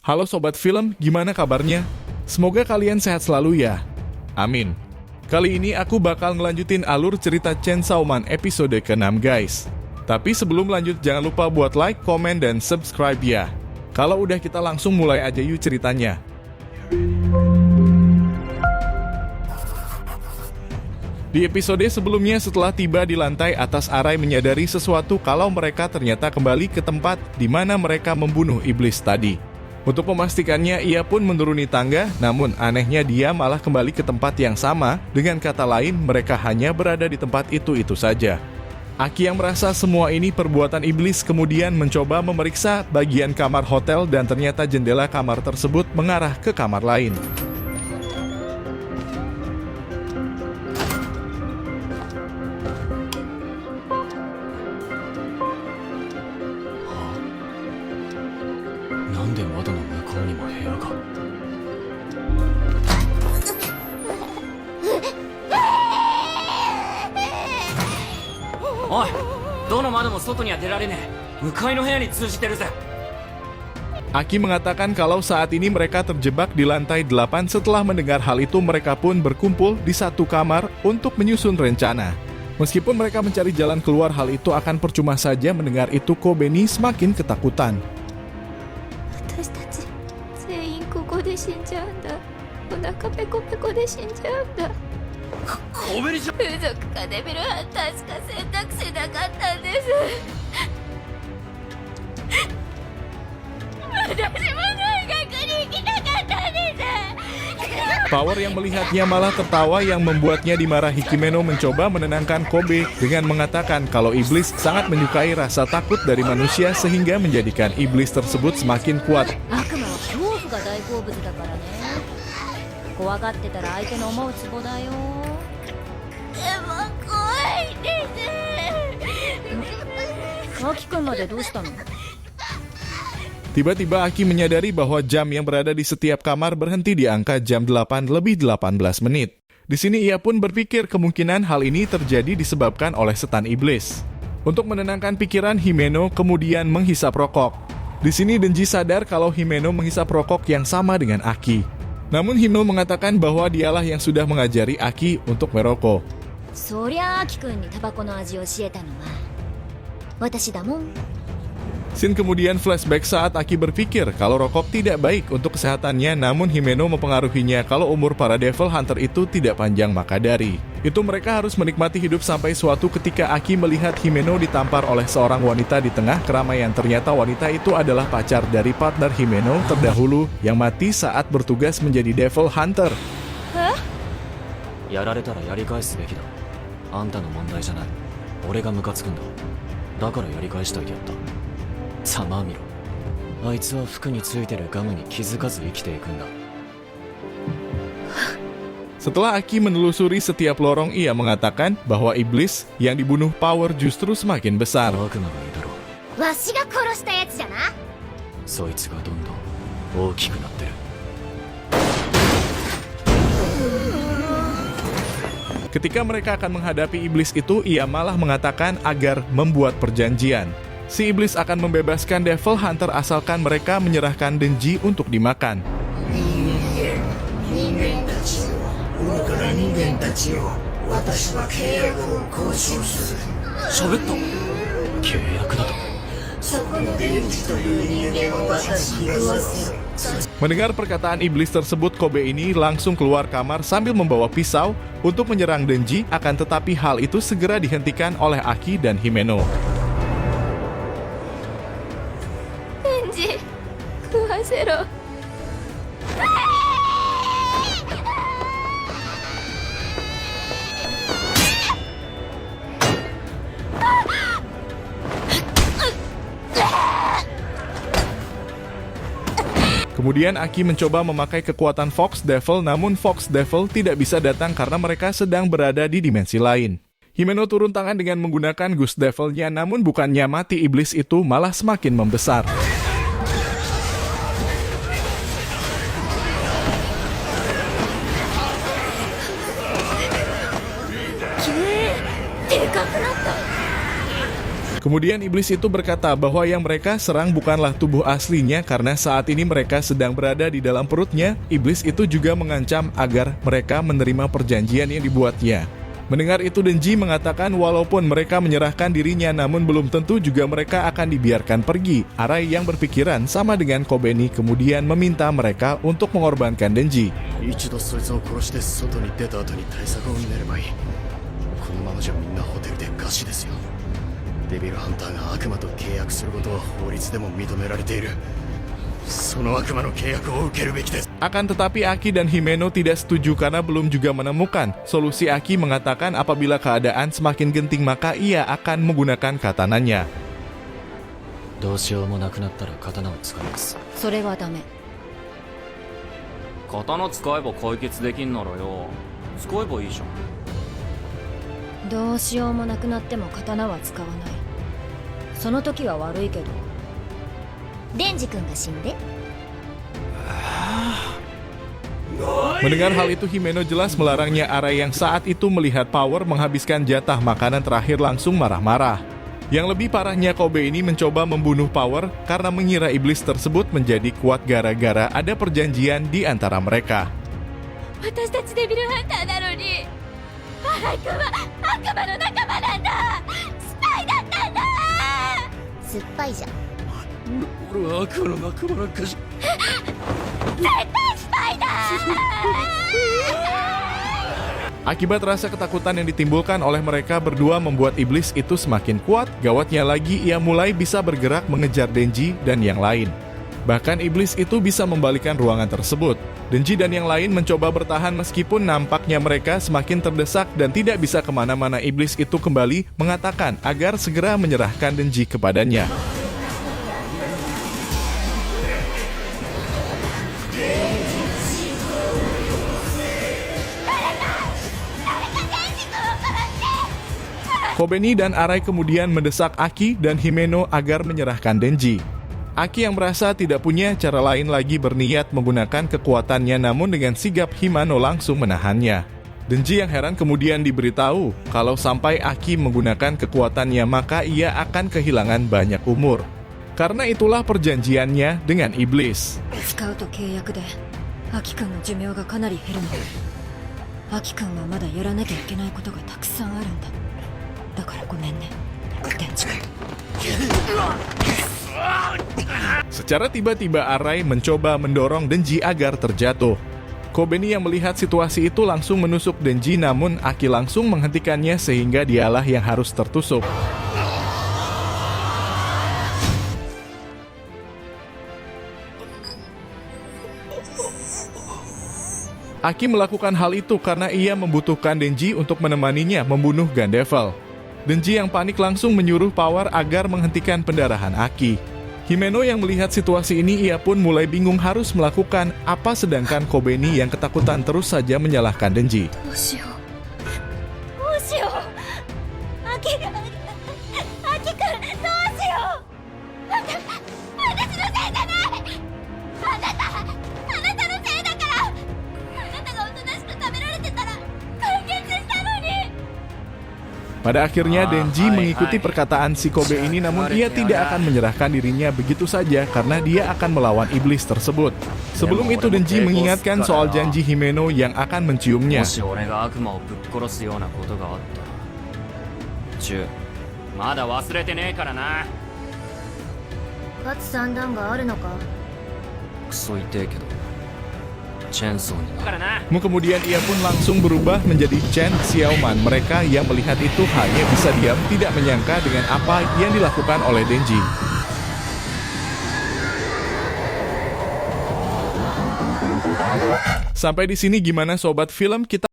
Halo Sobat Film, gimana kabarnya? Semoga kalian sehat selalu ya. Amin. Kali ini aku bakal ngelanjutin alur cerita Chainsaw Man episode ke-6 guys. Tapi sebelum lanjut jangan lupa buat like, komen, dan subscribe ya. Kalau udah kita langsung mulai aja yuk ceritanya. Di episode sebelumnya setelah tiba di lantai atas, Arai menyadari sesuatu kalau mereka ternyata kembali ke tempat di mana mereka membunuh iblis tadi. Untuk memastikannya, ia pun menuruni tangga, namun anehnya dia malah kembali ke tempat yang sama. Dengan kata lain, mereka hanya berada di tempat itu saja. Aki yang merasa semua ini perbuatan iblis kemudian mencoba memeriksa bagian kamar hotel dan ternyata jendela kamar tersebut mengarah ke kamar lain. Aki mengatakan kalau saat ini mereka terjebak di lantai 8. Setelah mendengar hal itu, mereka pun berkumpul di satu kamar untuk menyusun rencana. Meskipun mereka mencari jalan keluar, hal itu akan percuma saja. Mendengar itu, Kobeni semakin ketakutan. Power yang melihatnya malah tertawa yang membuatnya dimarahi. Himeno mencoba menenangkan Kobe dengan mengatakan kalau iblis sangat menyukai rasa takut dari manusia sehingga menjadikan iblis tersebut semakin kuat. Tiba-tiba Aki menyadari bahwa jam yang berada di setiap kamar berhenti di angka jam 8 lebih 18 menit. Di sini ia pun berpikir kemungkinan hal ini terjadi disebabkan oleh setan iblis. Untuk menenangkan pikiran, Himeno kemudian menghisap rokok. Di sini Denji sadar kalau Himeno menghisap rokok yang sama dengan Aki. Namun Himeno mengatakan bahwa dialah yang sudah mengajari Aki untuk merokok. Shin kemudian flashback saat Aki berpikir kalau rokok tidak baik untuk kesehatannya, namun Himeno mempengaruhinya kalau umur para Devil Hunter itu tidak panjang, maka dari itu mereka harus menikmati hidup sampai suatu ketika Aki melihat Himeno ditampar oleh seorang wanita di tengah keramaian. Ternyata wanita itu adalah pacar dari partner Himeno terdahulu yang mati saat bertugas menjadi Devil Hunter. Hah? Setelah Aki menelusuri setiap lorong, ia mengatakan bahwa iblis yang dibunuh Power justru semakin besar. Ketika mereka akan menghadapi iblis itu, ia malah mengatakan agar membuat perjanjian. Si iblis akan membebaskan Devil Hunter asalkan mereka menyerahkan Denji untuk dimakan. Mendengar perkataan iblis tersebut, Kobe ini langsung keluar kamar sambil membawa pisau untuk menyerang Denji. Akan tetapi hal itu segera dihentikan oleh Aki dan Himeno. Kemudian Aki mencoba memakai kekuatan Fox Devil, namun Fox Devil tidak bisa datang karena mereka sedang berada di dimensi lain. Himeno turun tangan dengan menggunakan Ghost Devil-nya, namun bukannya mati, iblis itu malah semakin membesar. Kemudian iblis itu berkata bahwa yang mereka serang bukanlah tubuh aslinya karena saat ini mereka sedang berada di dalam perutnya. Iblis itu juga mengancam agar mereka menerima perjanjian yang dibuatnya. Mendengar itu Denji mengatakan walaupun mereka menyerahkan dirinya namun belum tentu juga mereka akan dibiarkan pergi. Arai yang berpikiran sama dengan Kobeni kemudian meminta mereka untuk mengorbankan Denji. 一度そいつを殺して外に出た後に対策を練ればいい。このままじゃみんなホテルで餓死ですよ。デビルハンターが悪魔と契約することは法律でも認められている。その悪魔の契約を受けるべきです。 Akan tetapi Aki dan Himeno tidak setuju karena belum juga menemukan. Solusi Aki mengatakan apabila keadaan semakin genting maka ia akan menggunakan katananya. どうしようもなくなったら刀を使います。それはダメ。刀使えば解決できんならよ、使えばいいじゃん。どうしようもなくなっても刀は使わない。その時は悪いけど。デンジ君が死んで。 Mendengar hal itu Himeno jelas melarangnya. Arai yang saat itu melihat Power menghabiskan jatah makanan terakhir langsung marah-marah. Yang lebih parahnya Kobe ini mencoba membunuh Power karena mengira iblis tersebut menjadi kuat gara-gara ada perjanjian di antara mereka. 私たちデビルハンターなのに、アライ君は悪魔の仲間なんだ。スパイだったんだ。酸っぱいじゃん。俺は悪魔の仲間なんかじゃ。 Akibat rasa ketakutan yang ditimbulkan oleh mereka berdua membuat iblis itu semakin kuat. Gawatnya lagi ia mulai bisa bergerak mengejar Denji dan yang lain. Bahkan iblis itu bisa membalikan ruangan tersebut. Denji dan yang lain mencoba bertahan meskipun nampaknya mereka semakin terdesak dan tidak bisa kemana-mana. Iblis itu kembali mengatakan agar segera menyerahkan Denji kepadanya. Kobeni dan Arai kemudian mendesak Aki dan Himeno agar menyerahkan Denji. Aki yang merasa tidak punya cara lain lagi berniat menggunakan kekuatannya namun dengan sigap Himeno langsung menahannya. Denji yang heran kemudian diberitahu kalau sampai Aki menggunakan kekuatannya maka ia akan kehilangan banyak umur. Karena itulah perjanjiannya dengan iblis. 使うと契約で、アキ君の寿命がかなり減るの。アキ君はまだやらなきゃいけないことがたくさんあるんだ。だからごめんね、デンジ君。 Secara tiba-tiba Arai mencoba mendorong Denji agar terjatuh. Kobeni yang melihat situasi itu langsung menusuk Denji namun Aki langsung menghentikannya sehingga dialah yang harus tertusuk. Aki melakukan hal itu karena ia membutuhkan Denji untuk menemaninya membunuh Gandevel. Denji yang panik langsung menyuruh Power agar menghentikan pendarahan Aki. Himeno yang melihat situasi ini ia pun mulai bingung harus melakukan apa sedangkan Kobeni yang ketakutan terus saja menyalahkan Denji. どうしよう。どうしよう。アキ君、どうしよう。私のせいじゃない。あなたのせいだから。あなたがおとなしく食べられてたら解決したのに。 Pada akhirnya Denji mengikuti perkataan si Kobe ini namun ia tidak akan menyerahkan dirinya begitu saja karena dia akan melawan iblis tersebut. Sebelum itu Denji mengingatkan soal janji Himeno yang akan menciumnya. もし俺が悪魔をぶっ殺すようなことがあったら、チュー、まだ忘れてねえからな。勝算段があるのか。クソ痛えけど、チェーンソーになからな。 Kemudian ia pun langsung berubah menjadi Chen Xiaoman. Mereka yang melihat itu hanya bisa diam, tidak menyangka dengan apa yang dilakukan oleh Denji. Sampai di sini gimana sobat film kita?